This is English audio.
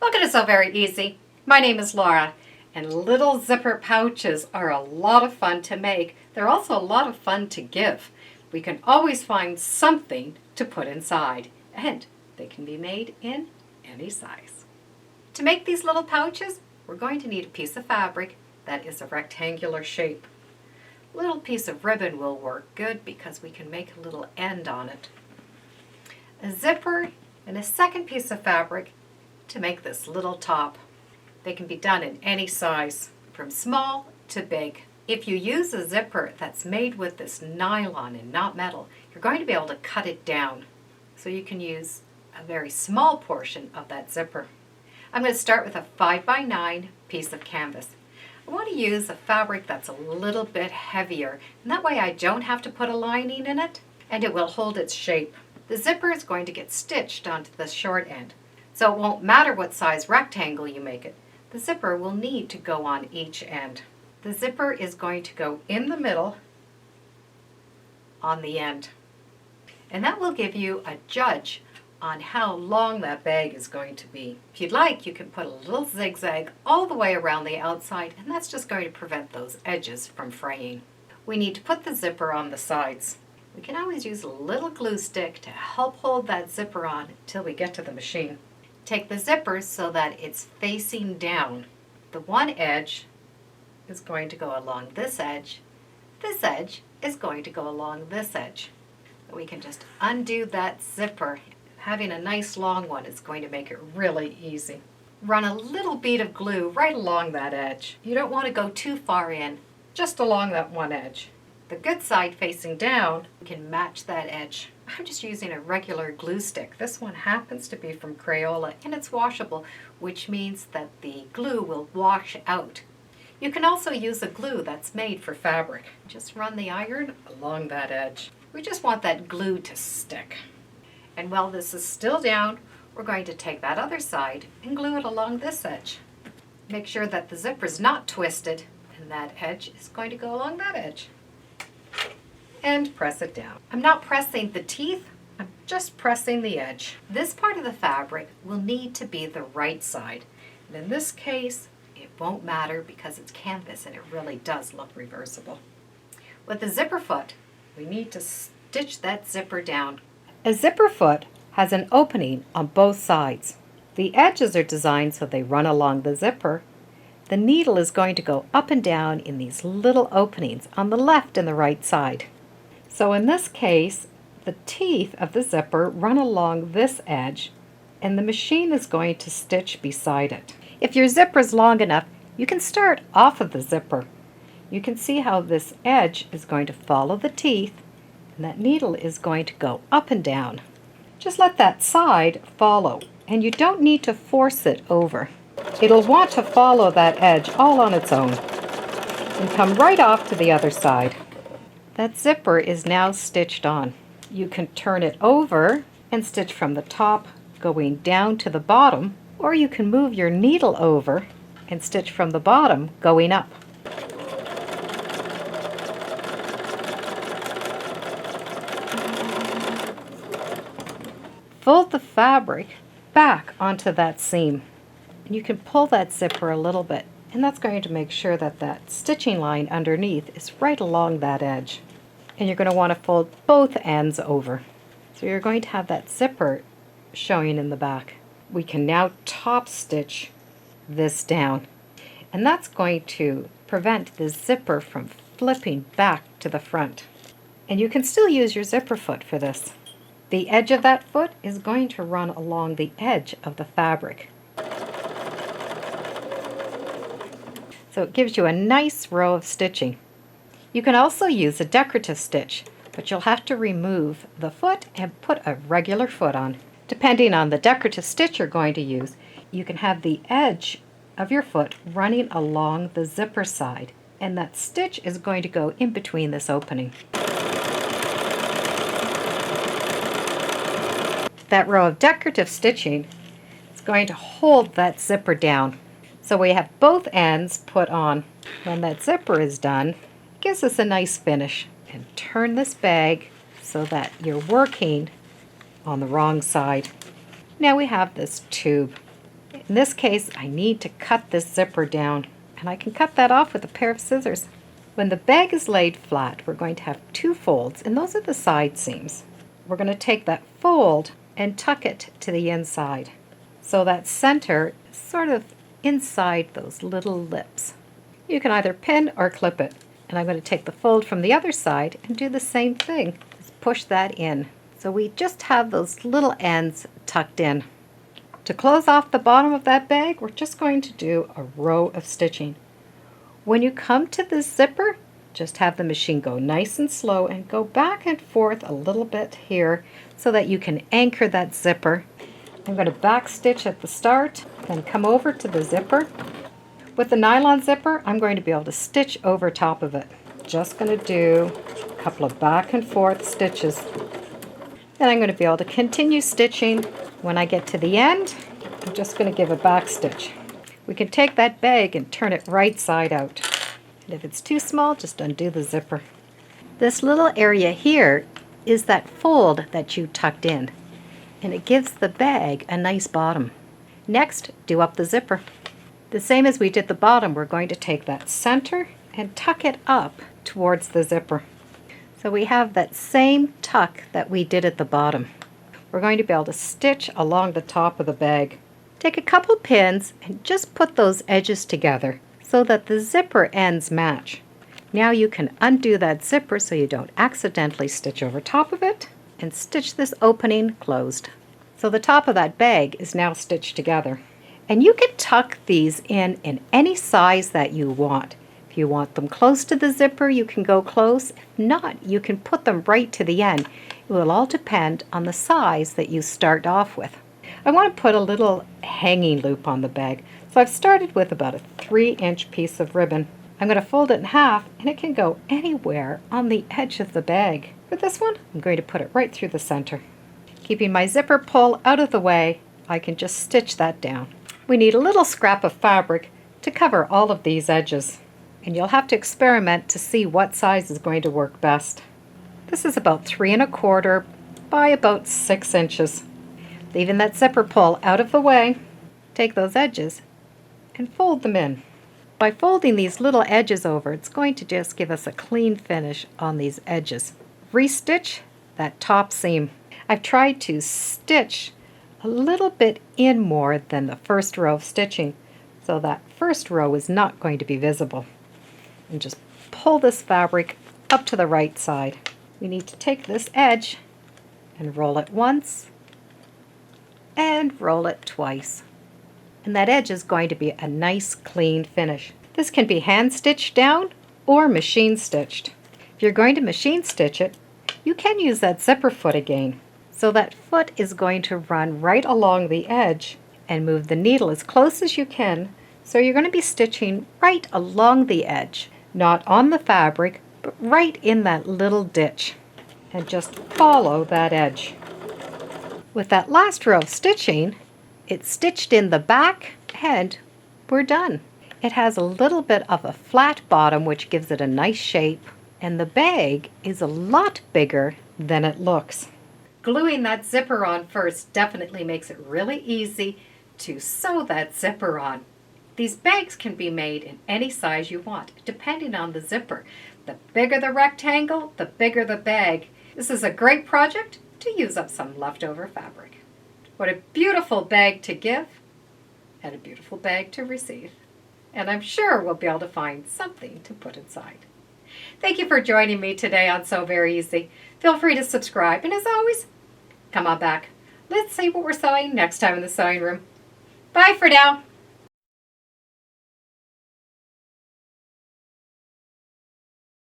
Look at it, so very easy. My name is Laura, and little zipper pouches are a lot of fun to make. They're also a lot of fun to give. We can always find something to put inside, and they can be made in any size. To make these little pouches, we're going to need a piece of fabric that is a rectangular shape. A little piece of ribbon will work good because we can make a little end on it. A zipper and a second piece of fabric to make this little top. They can be done in any size, from small to big. If you use a zipper that's made with this nylon and not metal, you're going to be able to cut it down. So you can use a very small portion of that zipper. I'm going to start with a 5x9 piece of canvas. I want to use a fabric that's a little bit heavier, and that way I don't have to put a lining in it, and it will hold its shape. The zipper is going to get stitched onto the short end, so it won't matter what size rectangle you make it. The zipper will need to go on each end. The zipper is going to go in the middle on the end, and that will give you a judge on how long that bag is going to be. If you'd like, you can put a little zigzag all the way around the outside, and that's just going to prevent those edges from fraying. We need to put the zipper on the sides. We can always use a little glue stick to help hold that zipper on until we get to the machine. Take the zipper so that it's facing down. The one edge is going to go along this edge. This edge is going to go along this edge. We can just undo that zipper. Having a nice long one is going to make it really easy. Run a little bead of glue right along that edge. You don't want to go too far in, just along that one edge. The good side facing down, you can match that edge. I'm just using a regular glue stick. This one happens to be from Crayola, and it's washable, which means that the glue will wash out. You can also use a glue that's made for fabric. Just run the iron along that edge. We just want that glue to stick. And while this is still down, we're going to take that other side and glue it along this edge. Make sure that the zipper is not twisted, and that edge is going to go along that edge. And press it down. I'm not pressing the teeth, I'm just pressing the edge. This part of the fabric will need to be the right side. And in this case, it won't matter because it's canvas and it really does look reversible. With the zipper foot, we need to stitch that zipper down. A zipper foot has an opening on both sides. The edges are designed so they run along the zipper. The needle is going to go up and down in these little openings on the left and the right side. So in this case, the teeth of the zipper run along this edge, and the machine is going to stitch beside it. If your zipper is long enough, you can start off of the zipper. You can see how this edge is going to follow the teeth, and that needle is going to go up and down. Just let that side follow, and you don't need to force it over. It'll want to follow that edge all on its own and come right off to the other side. That zipper is now stitched on. You can turn it over and stitch from the top going down to the bottom, or you can move your needle over and stitch from the bottom going up. Fold the fabric back onto that seam, and you can pull that zipper a little bit, and that's going to make sure that that stitching line underneath is right along that edge. And you're going to want to fold both ends over. So you're going to have that zipper showing in the back. We can now top stitch this down, and that's going to prevent the zipper from flipping back to the front. And you can still use your zipper foot for this. The edge of that foot is going to run along the edge of the fabric. So it gives you a nice row of stitching. You can also use a decorative stitch, but you'll have to remove the foot and put a regular foot on. Depending on the decorative stitch you're going to use, you can have the edge of your foot running along the zipper side, and that stitch is going to go in between this opening. That row of decorative stitching is going to hold that zipper down. So we have both ends put on. When that zipper is done, it gives us a nice finish. And turn this bag so that you're working on the wrong side. Now we have this tube. In this case, I need to cut this zipper down, and I can cut that off with a pair of scissors. When the bag is laid flat, we're going to have two folds, and those are the side seams. We're going to take that fold and tuck it to the inside, so that center is sort of inside those little lips. You can either pin or clip it, and I'm going to take the fold from the other side and do the same thing. Just push that in, so we just have those little ends tucked in. To close off the bottom of that bag, we're just going to do a row of stitching. When you come to the zipper, just have the machine go nice and slow and go back and forth a little bit here so that you can anchor that zipper. I'm going to back stitch at the start, then come over to the zipper. With the nylon zipper, I'm going to be able to stitch over top of it. Just going to do a couple of back and forth stitches. Then I'm going to be able to continue stitching. When I get to the end, I'm just going to give a back stitch. We can take that bag and turn it right side out. And if it's too small, just undo the zipper. This little area here is that fold that you tucked in, and it gives the bag a nice bottom. Next, do up the zipper. The same as we did the bottom, we're going to take that center and tuck it up towards the zipper. So we have that same tuck that we did at the bottom. We're going to be able to stitch along the top of the bag. Take a couple pins and just put those edges together so that the zipper ends match. Now you can undo that zipper so you don't accidentally stitch over top of it, and stitch this opening closed. So the top of that bag is now stitched together. And you can tuck these in any size that you want. If you want them close to the zipper, you can go close. If not, you can put them right to the end. It will all depend on the size that you start off with. I want to put a little hanging loop on the bag. So I've started with about a 3-inch piece of ribbon. I'm going to fold it in half, and it can go anywhere on the edge of the bag. For this one, I'm going to put it right through the center. Keeping my zipper pull out of the way, I can just stitch that down. We need a little scrap of fabric to cover all of these edges, and you'll have to experiment to see what size is going to work best. This is about 3 1/4 by about 6 inches. Leaving that zipper pull out of the way, take those edges and fold them in. By folding these little edges over, it's going to just give us a clean finish on these edges. Restitch that top seam. I've tried to stitch a little bit in more than the first row of stitching, so that first row is not going to be visible. And just pull this fabric up to the right side. We need to take this edge and roll it once and roll it twice. And that edge is going to be a nice clean finish. This can be hand stitched down or machine stitched. If you're going to machine stitch it, you can use that zipper foot again. So that foot is going to run right along the edge, and move the needle as close as you can, so you're going to be stitching right along the edge, not on the fabric, but right in that little ditch, and just follow that edge. With that last row of stitching, it's stitched in the back, and we're done. It has a little bit of a flat bottom, which gives it a nice shape, and the bag is a lot bigger than it looks. Gluing that zipper on first definitely makes it really easy to sew that zipper on. These bags can be made in any size you want, depending on the zipper. The bigger the rectangle, the bigger the bag. This is a great project to use up some leftover fabric. What a beautiful bag to give, and a beautiful bag to receive. And I'm sure we'll be able to find something to put inside. Thank you for joining me today on Sew Very Easy. Feel free to subscribe, and as always, come on back. Let's see what we're sewing next time in the sewing room. Bye for now.